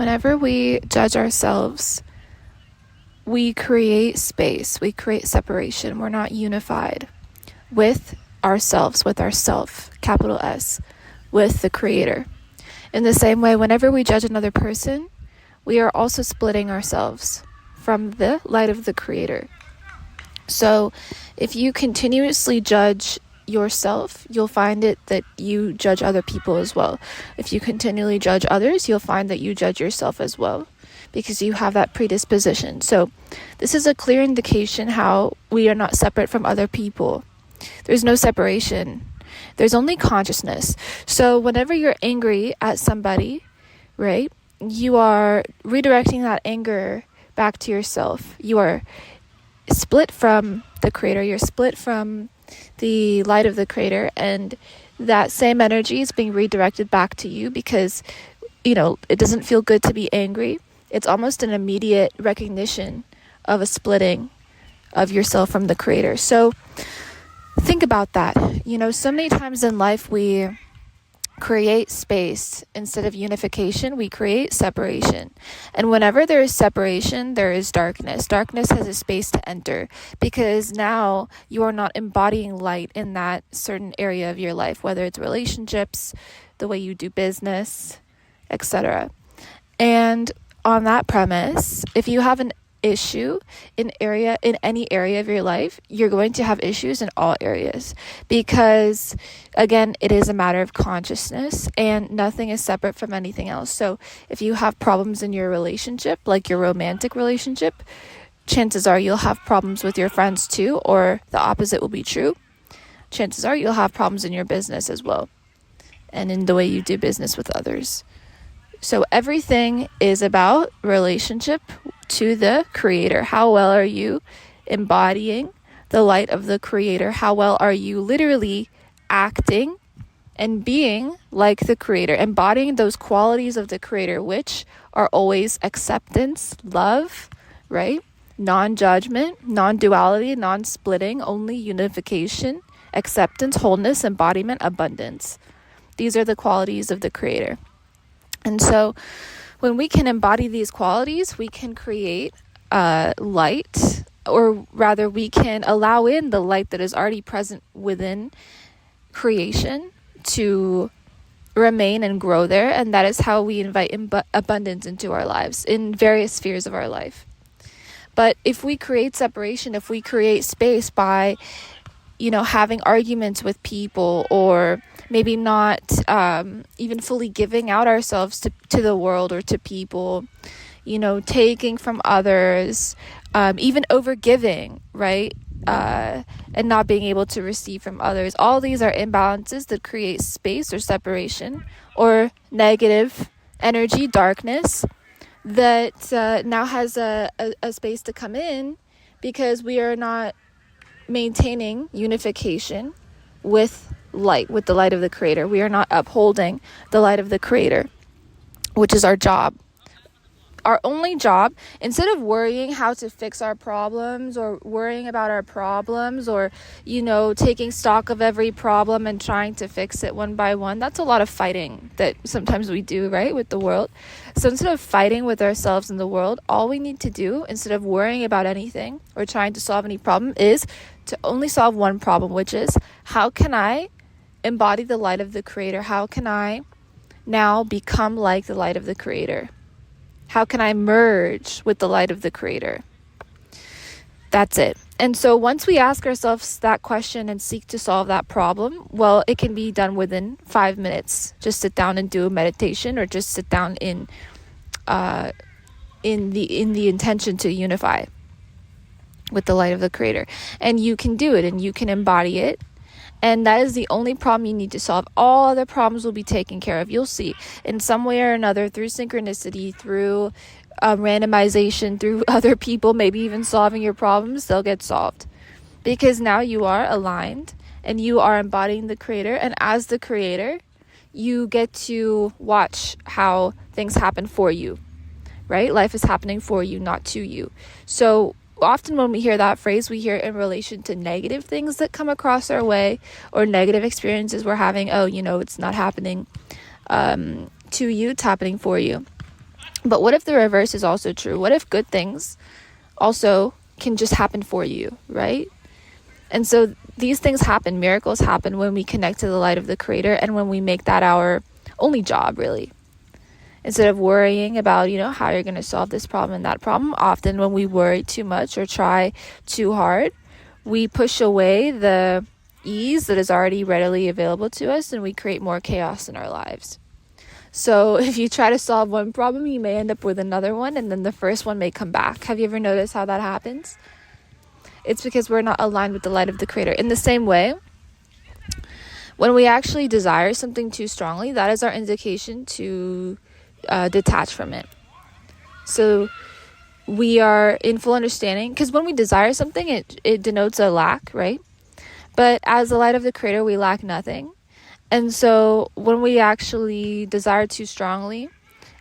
Whenever we judge ourselves, we create space, we create separation. We're not unified with ourselves, with our self, capital S, with the Creator. In the same way, whenever we judge another person, we are also splitting ourselves from the light of the Creator. So if you continuously judge yourself, you'll find it that you judge other people as well. If you continually judge others, you'll find that you judge yourself as well, because you have that predisposition. So this is a clear indication how we are not separate from other people. There's no separation. There's only consciousness. So whenever you're angry at somebody, right, you are redirecting that anger back to yourself. You are split from the Creator. You're split from the light of the Creator, and that same energy is being redirected back to you because, it doesn't feel good to be angry. It's almost an immediate recognition of a splitting of yourself from the Creator. So think about that. So many times in life we create space instead of unification. We create separation. And whenever there is separation, there is darkness. Darkness has a space to enter because now you are not embodying light in that certain area of your life, whether it's relationships, the way you do business, etc. And on that premise, if you have an issue in any area of your life, you're going to have issues in all areas because, again, it is a matter of consciousness and nothing is separate from anything else. So if you have problems in your relationship, like your romantic relationship, chances are you'll have problems with your friends too, or the opposite will be true. Chances are you'll have problems in your business as well and in the way you do business with others. So everything is about relationship to the Creator. How well are you embodying the light of the Creator? How well are you literally acting and being like the Creator, embodying those qualities of the Creator, which are always acceptance, love, right? Non-judgment, non-duality, non-splitting, only unification, acceptance, wholeness, embodiment, abundance. These are the qualities of the Creator. And so when we can embody these qualities, we can create light, or rather we can allow in the light that is already present within creation to remain and grow there. And that is how we invite abundance into our lives in various spheres of our life. But if we create separation, if we create space by having arguments with people, or maybe not even fully giving out ourselves to the world or to people, taking from others, even overgiving, right? And not being able to receive from others. All these are imbalances that create space or separation or negative energy, darkness, that now has a space to come in because we are not maintaining unification with light, with the light of the Creator. We are not upholding the light of the Creator, which is our job. Our only job, instead of worrying how to fix our problems or worrying about our problems or, taking stock of every problem and trying to fix it one by one, that's a lot of fighting that sometimes we do, right, with the world. So instead of fighting with ourselves and the world, all we need to do, instead of worrying about anything or trying to solve any problem, is to only solve one problem, which is, how can I embody the light of the Creator? How can I now become like the light of the Creator? How can I merge with the light of the Creator? That's it. And so once we ask ourselves that question and seek to solve that problem, well, it can be done within 5 minutes. Just sit down and do a meditation, or just sit down in the intention to unify with the light of the Creator. And you can do it and you can embody it. And that is the only problem you need to solve. All other problems will be taken care of. You'll see, in some way or another, through synchronicity, through randomization, through other people, maybe even solving your problems, they'll get solved. Because now you are aligned and you are embodying the Creator. And as the Creator, you get to watch how things happen for you, right? Life is happening for you, not to you. So often when we hear that phrase, we hear it in relation to negative things that come across our way or negative experiences we're having. Oh, it's not happening to you, it's happening for you. But what if the reverse is also true? What if good things also can just happen for you, right? And so these things happen, miracles happen when we connect to the light of the Creator and when we make that our only job, really. Instead of worrying about, how you're going to solve this problem and that problem, often when we worry too much or try too hard, we push away the ease that is already readily available to us, and we create more chaos in our lives. So if you try to solve one problem, you may end up with another one, and then the first one may come back. Have you ever noticed how that happens? It's because we're not aligned with the light of the Creator. In the same way, when we actually desire something too strongly, that is our indication to detach from it. So we are in full understanding, because when we desire something, it denotes a lack, right? But as the light of the Creator, we lack nothing. And so when we actually desire too strongly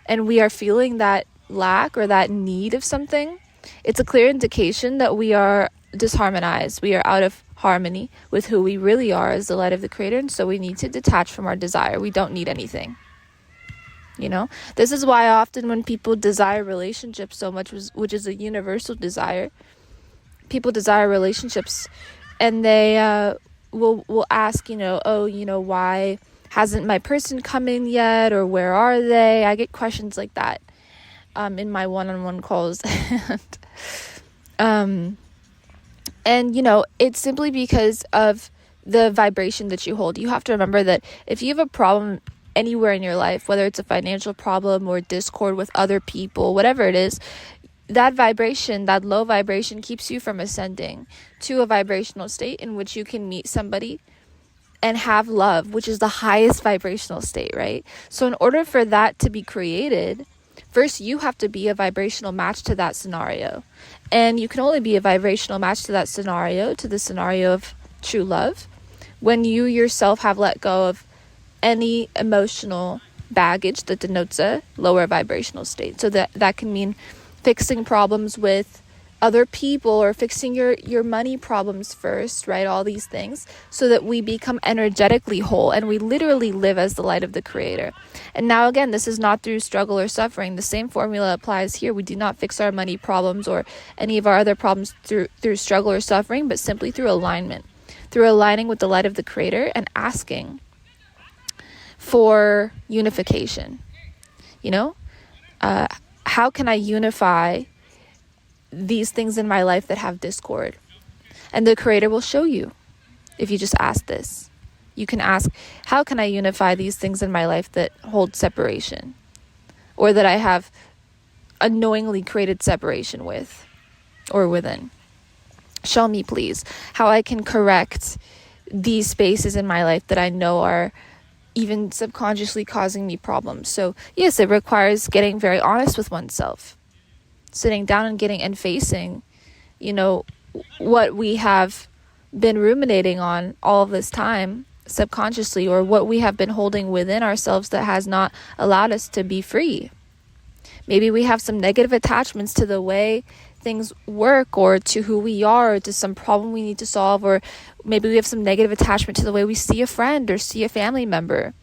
and we are feeling that lack or that need of something, it's a clear indication that we are disharmonized. We are out of harmony with who we really are as the light of the Creator. And so we need to detach from our desire. We don't need anything. This is why often when people desire relationships so much, which is a universal desire, people desire relationships and they will ask, why hasn't my person come in yet, or where are they? I get questions like that in my one-on-one calls. And it's simply because of the vibration that you hold. You have to remember that if you have a problem anywhere in your life, whether it's a financial problem or discord with other people, whatever it is, that vibration, that low vibration, keeps you from ascending to a vibrational state in which you can meet somebody and have love, which is the highest vibrational state, right? So in order for that to be created, first you have to be a vibrational match to that scenario. And you can only be a vibrational match to that scenario, to the scenario of true love, when you yourself have let go of any emotional baggage that denotes a lower vibrational state. So that can mean fixing problems with other people or fixing your money problems first, right? All these things, so that we become energetically whole and we literally live as the light of the Creator. And now again, this is not through struggle or suffering. The same formula applies here. We do not fix our money problems or any of our other problems through struggle or suffering, but simply through alignment, through aligning with the light of the Creator and asking for unification. How can I unify these things in my life that have discord? And the Creator will show you if you just ask this. You can ask, how can I unify these things in my life that hold separation, or that I have unknowingly created separation with or within? Show me, please, how I can correct these spaces in my life that I know are even subconsciously causing me problems. So yes, it requires getting very honest with oneself, sitting down and facing, what we have been ruminating on all of this time subconsciously, or what we have been holding within ourselves that has not allowed us to be free. Maybe we have some negative attachments to the way things work, or to who we are, or to some problem we need to solve, or maybe we have some negative attachment to the way we see a friend or see a family member.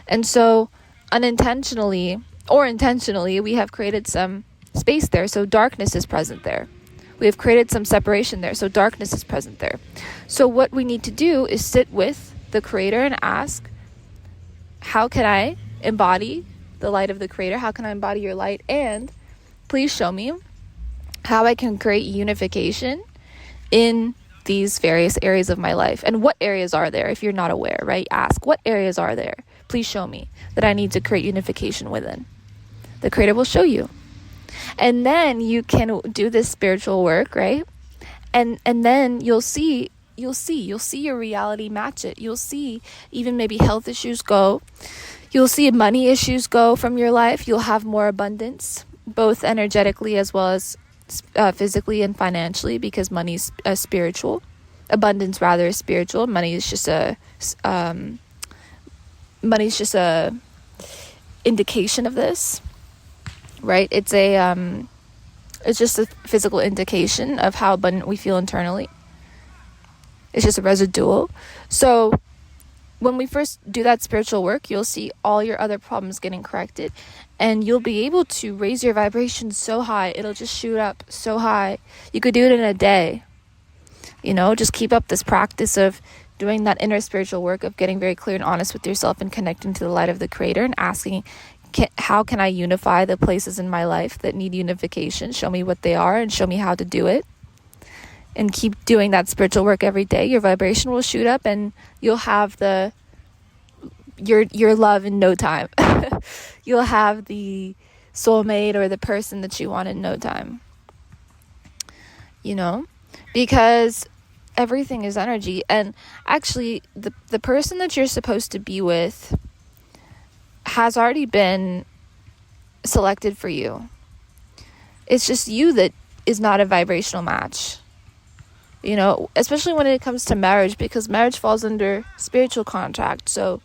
And so unintentionally or intentionally, we have created some space there, so darkness is present there. We have created some separation there, so darkness is present there. So what we need to do is sit with the Creator and ask, how can I embody the light of the Creator? How can I embody your light? And please show me how I can create unification in these various areas of my life. And what areas are there? If you're not aware, right? Ask, what areas are there? Please show me that I need to create unification within. The Creator will show you. And then you can do this spiritual work, right? And then you'll see your reality match it. You'll see even maybe health issues go. You'll see money issues go from your life. You'll have more abundance, both energetically as well as physically and financially, because money is spiritual. Abundance rather is spiritual. Money is just a indication of this, right? It's just a physical indication of how abundant we feel internally. It's just a residual. So when we first do that spiritual work, you'll see all your other problems getting corrected. And you'll be able to raise your vibration so high, it'll just shoot up so high. You could do it in a day. Just keep up this practice of doing that inner spiritual work of getting very clear and honest with yourself and connecting to the light of the Creator and asking, how can I unify the places in my life that need unification? Show me what they are and show me how to do it. And keep doing that spiritual work every day. Your vibration will shoot up and you'll have your love in no time. You'll have the soulmate or the person that you want in no time. Because everything is energy. And actually, the person that you're supposed to be with has already been selected for you. It's just you that is not a vibrational match. Especially when it comes to marriage, because marriage falls under spiritual contract. So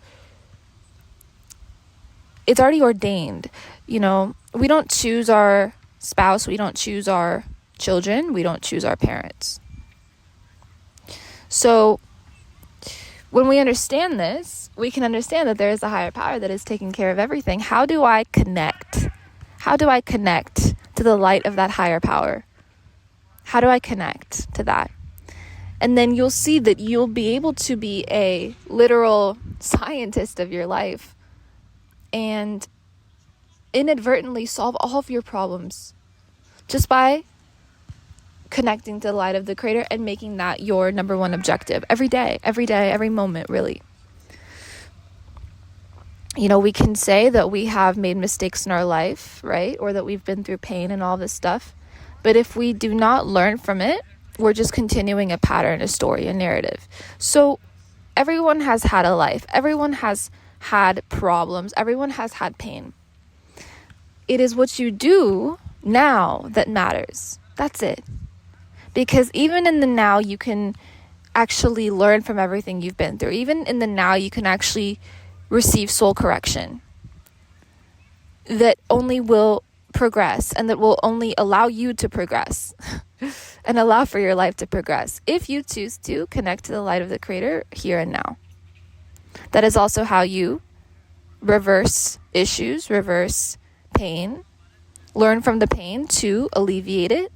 it's already ordained. We don't choose our spouse. We don't choose our children. We don't choose our parents. So when we understand this, we can understand that there is a higher power that is taking care of everything. How do I connect? How do I connect to the light of that higher power? How do I connect to that? And then you'll see that you'll be able to be a literal scientist of your life and inadvertently solve all of your problems just by connecting to the light of the Creator and making that your number one objective every day, every moment, really. We can say that we have made mistakes in our life, right? Or that we've been through pain and all this stuff. But if we do not learn from it, we're just continuing a pattern, a story, a narrative. So everyone has had a life. Everyone has had problems. Everyone has had pain. It is what you do now that matters. That's it. Because even in the now, you can actually learn from everything you've been through. Even in the now, you can actually receive soul correction that only will progress and that will only allow you to progress and allow for your life to progress if you choose to connect to the light of the Creator here and now. That is also how you reverse issues, reverse pain, learn from the pain to alleviate it,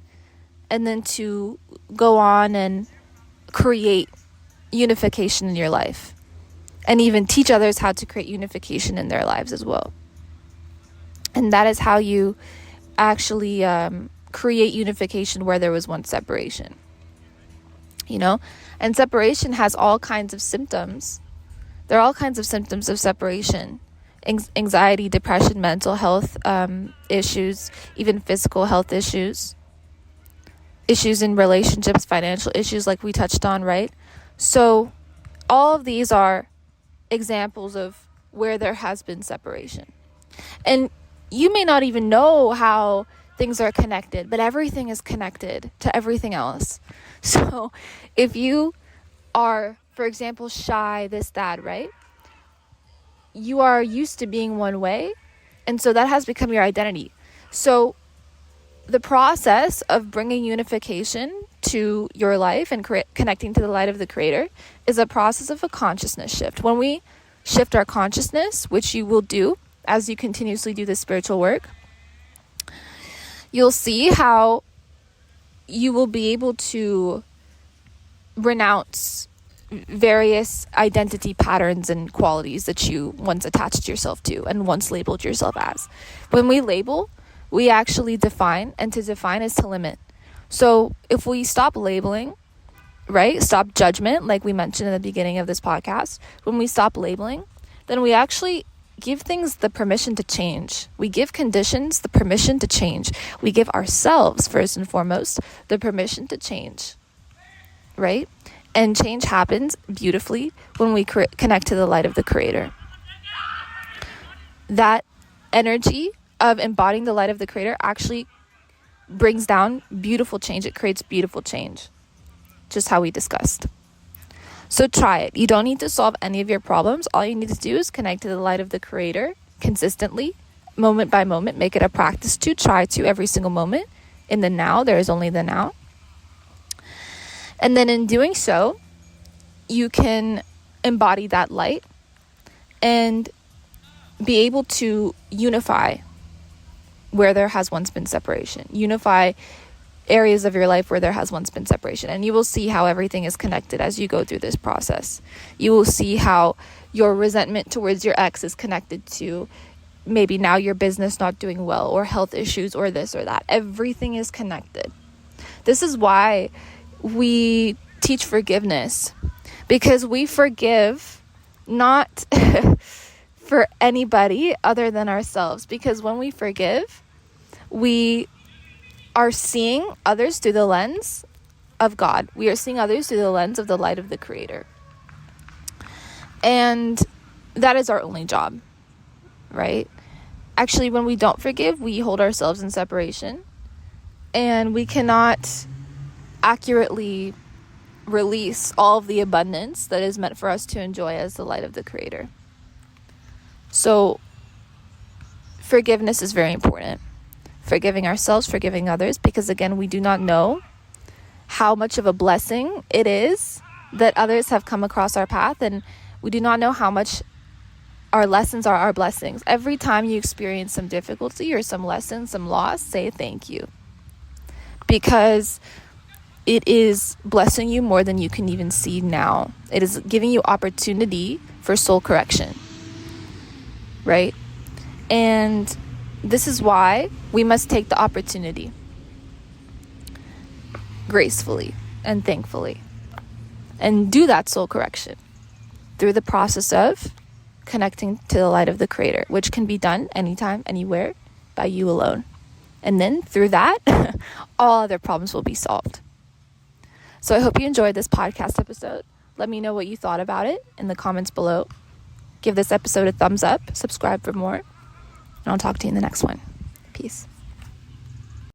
and then to go on and create unification in your life. And even teach others how to create unification in their lives as well. And that is how you actually create unification where there was once separation. And separation has all kinds of symptoms. There are all kinds of symptoms of separation. Anxiety, depression, mental health issues, even physical health issues. Issues in relationships, financial issues like we touched on, right? So all of these are examples of where there has been separation. And you may not even know how things are connected, but everything is connected to everything else. So if you are, for example, shy, that, right? You are used to being one way, and so that has become your identity. So the process of bringing unification to your life and connecting to the light of the Creator is a process of a consciousness shift. When we shift our consciousness, which you will do as you continuously do this spiritual work, you'll see how you will be able to renounce various identity patterns and qualities that you once attached yourself to and once labeled yourself as. When we label, we actually define, and to define is to limit. So if we stop labeling, right, stop judgment, like we mentioned in the beginning of this podcast, when we stop labeling, then we actually give things the permission to change. We give conditions the permission to change. We give ourselves, first and foremost, the permission to change, right? And change happens beautifully when we connect to the light of the Creator. That energy of embodying the light of the Creator actually brings down beautiful change. It creates beautiful change, just how we discussed. So try it. You don't need to solve any of your problems. All you need to do is connect to the light of the Creator consistently, moment by moment. Make it a practice to try to every single moment. In the now, there is only the now. And then in doing so, you can embody that light and be able to unify where there has once been separation. Unify areas of your life where there has once been separation. And you will see how everything is connected as you go through this process. You will see how your resentment towards your ex is connected to maybe now your business not doing well, or health issues, or this or that. Everything is connected. This is why we teach forgiveness, because we forgive not for anybody other than ourselves. Because when we forgive, we are seeing others through the lens of God. We are seeing others through the lens of the light of the Creator. And that is our only job, right? Actually, when we don't forgive, we hold ourselves in separation, and we cannot accurately release all of the abundance that is meant for us to enjoy as the light of the Creator. So forgiveness is very important. Forgiving ourselves, forgiving others, because again, we do not know how much of a blessing it is that others have come across our path, and we do not know how much our lessons are our blessings. Every time you experience some difficulty or some lesson, some loss, say thank you, because it is blessing you more than you can even see now. It is giving you opportunity for soul correction, right? And this is why we must take the opportunity gracefully and thankfully, and do that soul correction through the process of connecting to the light of the Creator, which can be done anytime, anywhere, by you alone. And then through that, all other problems will be solved. So I hope you enjoyed this podcast episode. Let me know what you thought about it in the comments below. Give this episode a thumbs up, subscribe for more, and I'll talk to you in the next one. Peace.